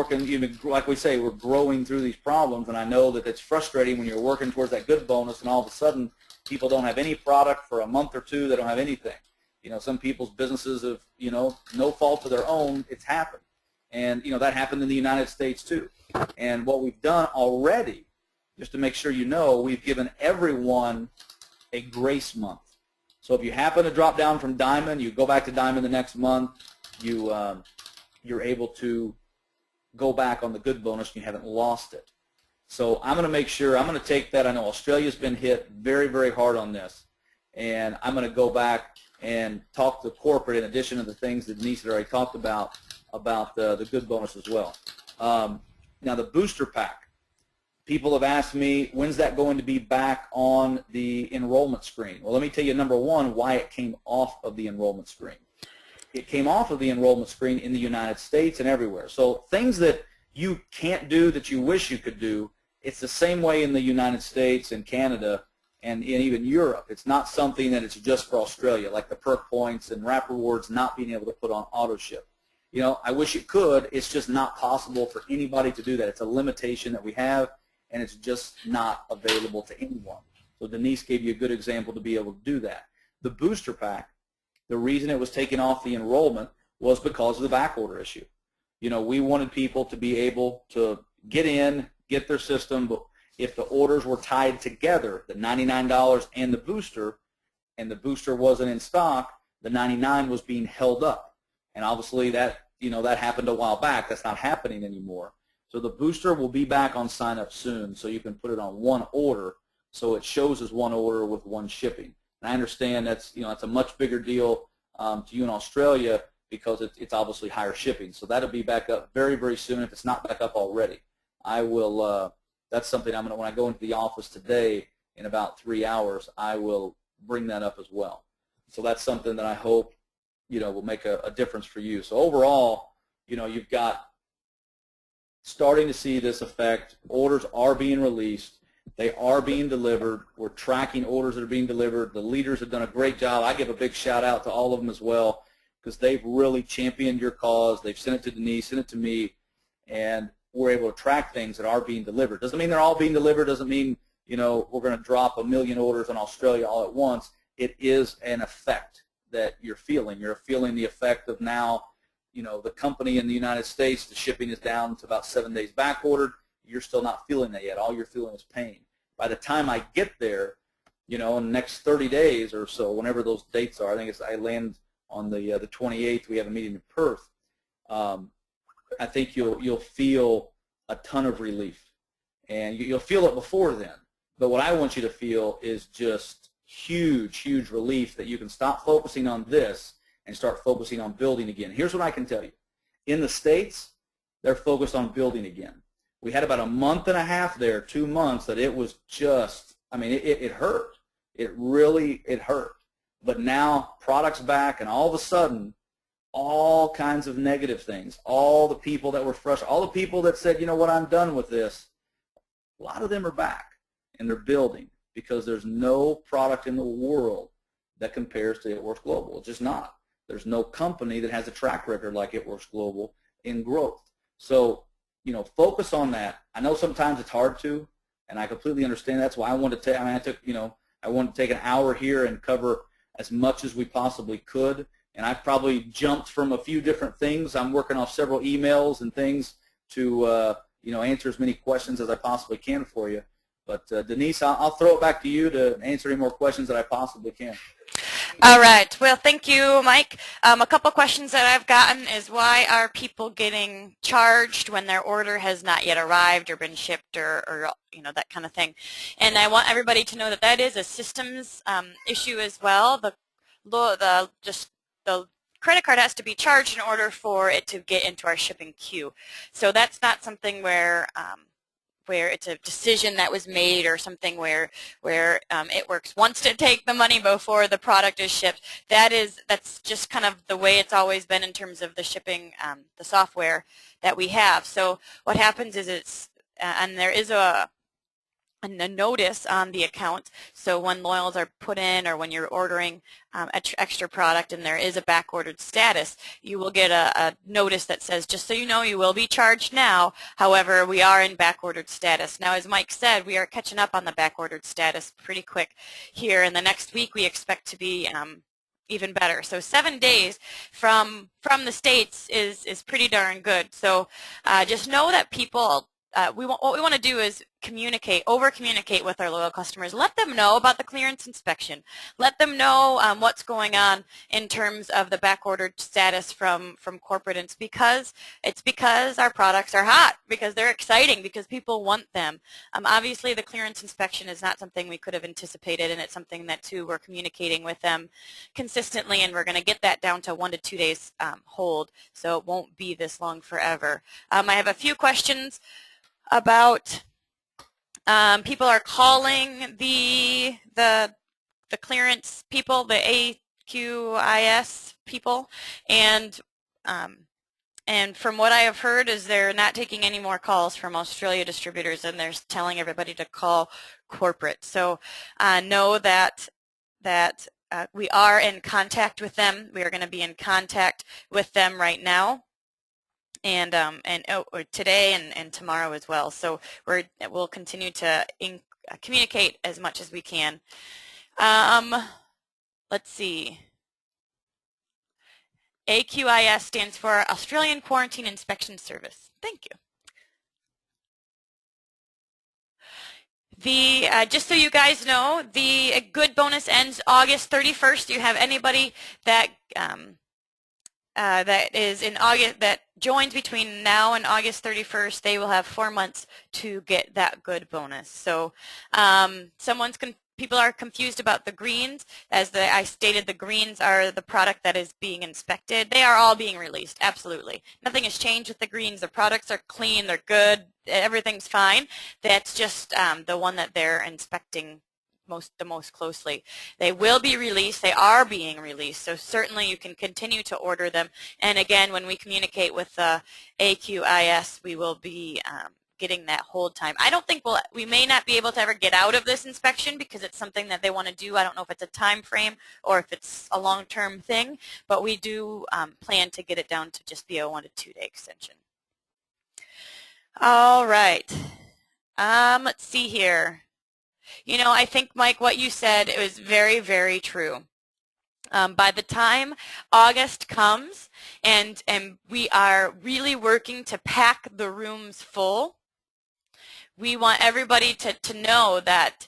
like we say, we're growing through these problems, and I know that it's frustrating when you're working towards that good bonus and all of a sudden people don't have any product for a month or two. They don't have anything. You know, some people's businesses have, you know, no fault of their own, it's happened. And, you know, that happened in the United States too. And what we've done already, just to make sure you know, we've given everyone a grace month. So if you happen to drop down from Diamond, you go back to Diamond the next month, you're able to go back on the good bonus and you haven't lost it. So I'm going to make sure, I'm going to take that. I know Australia's been hit very, very hard on this, and I'm going to go back and talk to corporate in addition to the things that Denise had already talked about the good bonus as well. Now the booster pack. People have asked me, when's that going to be back on the enrollment screen? Well, let me tell you, number one, why it came off of the enrollment screen. It came off of the enrollment screen in the United States and everywhere. So things that you can't do that you wish you could do, it's the same way in the United States and Canada and in even Europe. It's not something that it's just for Australia, like the perk points and wrap rewards not being able to put on auto ship. You know, I wish it could. It's just not possible for anybody to do that. It's a limitation that we have, and it's just not available to anyone. So Denise gave you a good example to be able to do that. The booster pack, the reason it was taken off the enrollment was because of the back order issue. You know, we wanted people to be able to get in, get their system, but if the orders were tied together, the $99 and the booster wasn't in stock, the $99 was being held up. And obviously that, you know, that happened a while back. That's not happening anymore. So the booster will be back on sign up soon, so you can put it on one order, so it shows as one order with one shipping. And I understand that's, you know, that's a much bigger deal to you in Australia because it's obviously higher shipping. So that'll be back up very, very soon if it's not back up already. I will. That's something I'm gonna, when I go into the office today in about 3 hours, I will bring that up as well. So that's something that I hope, you know, will make a difference for you. So overall, you know, you've got starting to see this effect. Orders are being released. They are being delivered. We're tracking orders that are being delivered. The leaders have done a great job. I give a big shout out to all of them as well because they've really championed your cause. They've sent it to Denise, sent it to me, and we're able to track things that are being delivered. Doesn't mean they're all being delivered. Doesn't mean, you know, we're going to drop 1 million orders on Australia all at once. It is an effect that you're feeling. You're feeling the effect of now, you know, the company in the United States, the shipping is down to about 7 days back ordered. You're still not feeling that yet. All you're feeling is pain. By the time I get there, you know, in the next 30 days or so, whenever those dates are, I think I land on the 28th. We have a meeting in Perth. I think you'll feel a ton of relief, and you'll feel it before then. But what I want you to feel is just huge, huge relief that you can stop focusing on this and start focusing on building again. Here's what I can tell you. In the States, they're focused on building again. We had about a month and a half there, 2 months, that it was just, I mean, it hurt. It hurt. But now product's back, and all of a sudden, all kinds of negative things, all the people that were frustrated, all the people that said, you know what, I'm done with this, a lot of them are back, and they're building because there's no product in the world that compares to It Works Global. It's just not. There's no company that has a track record like It Works Global in growth. So, you know, focus on that. I know sometimes it's hard to, and I completely understand. That's why I wanted to take, I wanted to take an hour here and cover as much as we possibly could. And I've probably jumped from a few different things. I'm working off several emails and things to, you know, answer as many questions as I possibly can for you. But Denise, I'll throw it back to you to answer any more questions that I possibly can. All right. Well, thank you, Mike. A couple questions that I've gotten is why are people getting charged when their order has not yet arrived or been shipped or you know, that kind of thing. And I want everybody to know that that is a systems issue as well. The credit card has to be charged in order for it to get into our shipping queue. So that's not something where it's a decision that was made or something where It Works wants to take the money before the product is shipped. That's just kind of the way it's always been in terms of the shipping, the software that we have. So what happens is and there is a notice on the account. So when loyals are put in or when you're ordering extra product and there is a back-ordered status, you will get a notice that says, just so you know, you will be charged now. However, we are in back-ordered status. Now, as Mike said, we are catching up on the back-ordered status pretty quick here. In the next week, we expect to be even better. So 7 days from the States is pretty darn good. So just know that people, what we want to do is over-communicate with our loyal customers. Let them know about the clearance inspection. Let them know what's going on in terms of the back-ordered status from corporate. And it's because our products are hot, because they're exciting, because people want them. Obviously, the clearance inspection is not something we could have anticipated, and it's something that, too, we're communicating with them consistently, and we're going to get that down to 1 to 2 days hold, so it won't be this long forever. I have a few questions about people are calling the clearance people, the AQIS people, and from what I have heard is they're not taking any more calls from Australia distributors, and they're telling everybody to call corporate. So know that we are in contact with them. We are going to be in contact with them right now, and today and tomorrow as well. So we'll continue to communicate as much as we can. Let's see. AQIS stands for Australian Quarantine Inspection Service. Thank you. Just so you guys know, the good bonus ends August 31st. Do you have anybody that that is in August that joins between now and August 31st? They will have 4 months to get that good bonus. So people are confused about the greens. As I stated, the greens are the product that is being inspected. They are all being released, absolutely. Nothing has changed with the greens. The products are clean, they're good, everything's fine. That's just the one that they're inspecting the most closely. They will be released. They are being released, so certainly you can continue to order them. And again, when we communicate with AQIS, we will be getting that hold time. I don't think we may not be able to ever get out of this inspection because it's something that they want to do. I don't know if it's a time frame or if it's a long-term thing, but we do plan to get it down to just be a 1 to 2 day extension. All right. Let's see here. You know, I think, Mike, what you said, it was very, very true. By the time August comes and we are really working to pack the rooms full, we want everybody to know that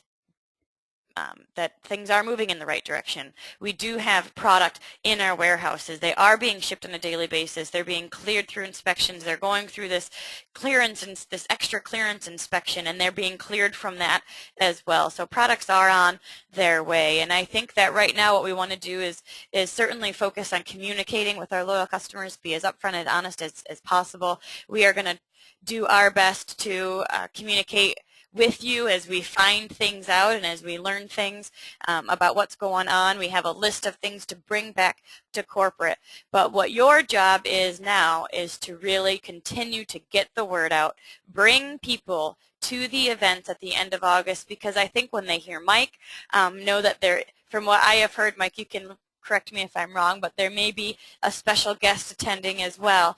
that things are moving in the right direction. We do have product in our warehouses. They are being shipped on a daily basis. They're being cleared through inspections. They're going through this clearance and this extra clearance inspection, and they're being cleared from that as well. So products are on their way. And I think that right now what we want to do is certainly focus on communicating with our loyal customers, be as upfront and honest as possible. We are going to do our best to communicate with you as we find things out and as we learn things about what's going on. We have a list of things to bring back to corporate. But what your job is now is to really continue to get the word out, bring people to the events at the end of August, because I think when they hear Mike, know that from what I have heard, Mike, you can correct me if I'm wrong, but there may be a special guest attending as well.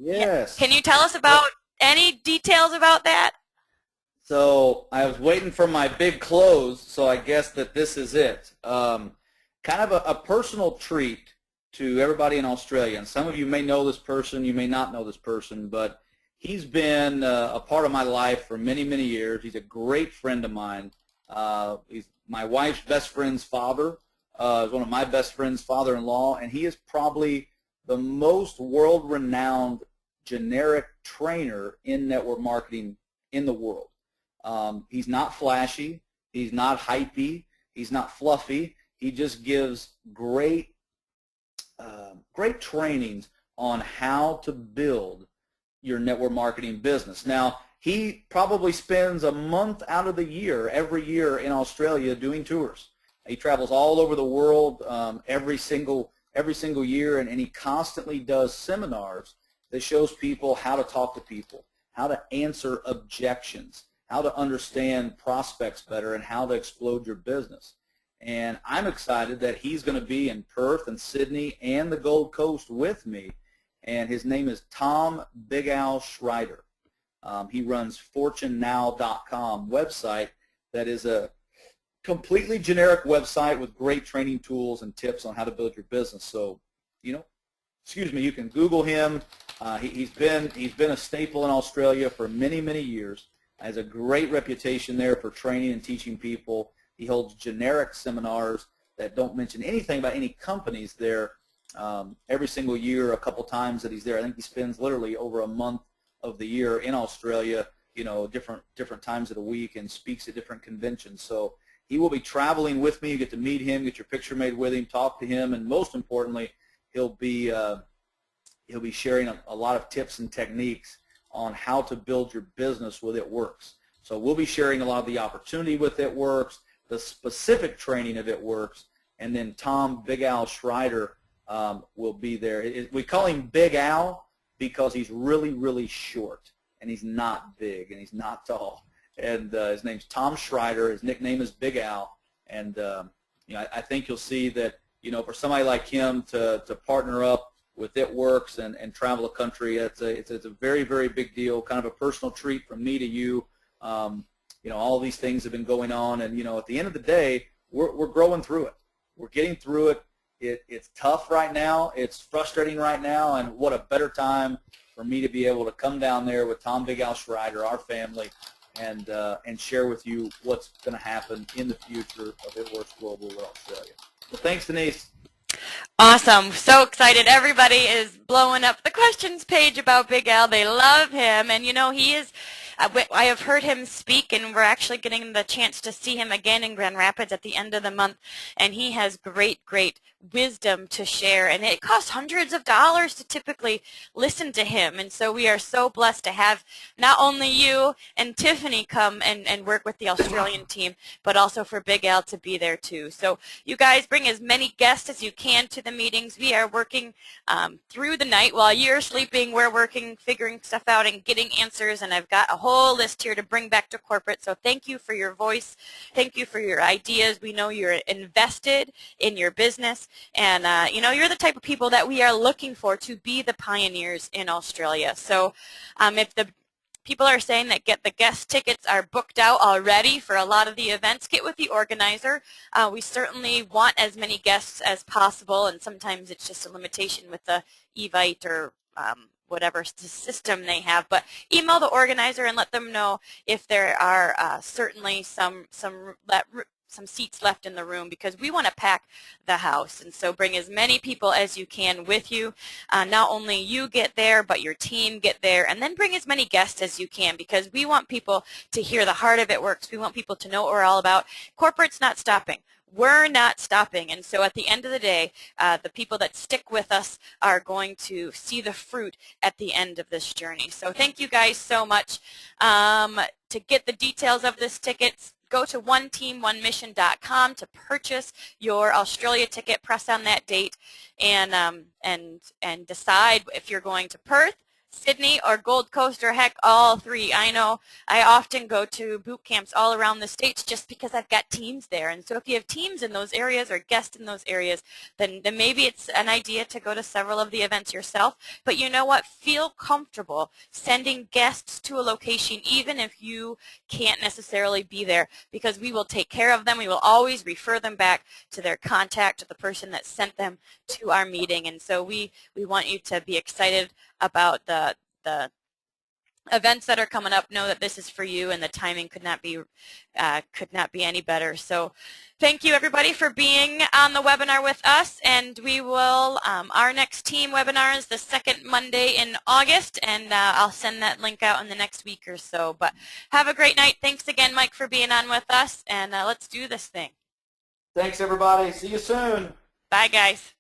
Yes. Can you tell us about any details about that? So I was waiting for my big close, so I guess that this is it. Kind of a personal treat to everybody in Australia. And some of you may know this person, you may not know this person, but he's been a part of my life for many, many years. He's a great friend of mine. He's my wife's best friend's father. He's one of my best friend's father-in-law, and he is probably the most world-renowned generic trainer in network marketing in the world. He's not flashy, he's not hypey, he's not fluffy. He just gives great trainings on how to build your network marketing business. Now, he probably spends a month out of the year, every year in Australia doing tours. He travels all over the world every single year, and he constantly does seminars that shows people how to talk to people, how to answer objections, how to understand prospects better, and how to explode your business. And I'm excited that he's going to be in Perth and Sydney and the Gold Coast with me. And his name is Tom Big Al Schreider. He runs FortuneNow.com website that is a completely generic website with great training tools and tips on how to build your business. So, excuse me, you can Google him. He's been a staple in Australia for many, many years. Has a great reputation there for training and teaching people. He holds generic seminars that don't mention anything about any companies there every single year, a couple times that he's there. I think he spends literally over a month of the year in Australia, different times of the week, and speaks at different conventions. So he will be traveling with me. You get to meet him, get your picture made with him, talk to him, and most importantly, he'll be sharing a lot of tips and techniques on how to build your business with It Works. So we'll be sharing a lot of the opportunity with It Works, the specific training of It Works, and then Tom Big Al Schreider will be there. We call him Big Al because he's really, really short, and he's not big, and he's not tall. And his name's Tom Schreider. His nickname is Big Al. And I think you'll see that for somebody like him to partner up with It Works and travel the country, it's a very, very big deal. Kind of a personal treat from me to you. All these things have been going on, and at the end of the day, we're growing through it. We're getting through it. It's tough right now. It's frustrating right now, and what a better time for me to be able to come down there with Tom Big Al Schreider, our family, and share with you what's going to happen in the future of It Works Global with Australia. So thanks, Denise. Awesome. So excited. Everybody is blowing up the questions page about Big Al. They love him. And, he is, I have heard him speak, and we're actually getting the chance to see him again in Grand Rapids at the end of the month. And he has great, great wisdom to share. And it costs hundreds of dollars to typically listen to him. And so we are so blessed to have not only you and Tiffany come and work with the Australian team, but also for Big Al to be there too. So you guys bring as many guests as you can to the meetings. We are working through the night while you're sleeping. We're working, figuring stuff out and getting answers. And I've got a whole list here to bring back to corporate. So thank you for your voice. Thank you for your ideas. We know you're invested in your business. And, you're the type of people that we are looking for to be the pioneers in Australia. So if the people are saying that the guest tickets are booked out already for a lot of the events, get with the organizer. We certainly want as many guests as possible, and sometimes it's just a limitation with the Evite or whatever system they have. But email the organizer and let them know if there are certainly some seats left in the room, because we want to pack the house. And so bring as many people as you can with you. Not only you get there, but your team get there, and then bring as many guests as you can, because we want people to hear the heart of It Works. We want people to know what we're all about. Corporate's not stopping. We're not stopping. And so at the end of the day, the people that stick with us are going to see the fruit at the end of this journey. So thank you guys so much. To get the details of this tickets, go to oneteamonemission.com to purchase your Australia ticket. Press on that date and decide if you're going to Perth, Sydney, or Gold Coast, or heck, all three. I know I often go to boot camps all around the States just because I've got teams there. And so if you have teams in those areas or guests in those areas, then maybe it's an idea to go to several of the events yourself. But you know what? Feel comfortable sending guests to a location, even if you can't necessarily be there, because we will take care of them. We will always refer them back to their contact, to the person that sent them to our meeting. And so we want you to be excited about the events that are coming up. Know that this is for you, and the timing could not be any better. So thank you everybody for being on the webinar with us, and we will our next team webinar is the second Monday in August, and I'll send that link out in the next week or so. But have a great night. Thanks again, Mike, for being on with us, and let's do this thing. Thanks everybody. See you soon. Bye guys.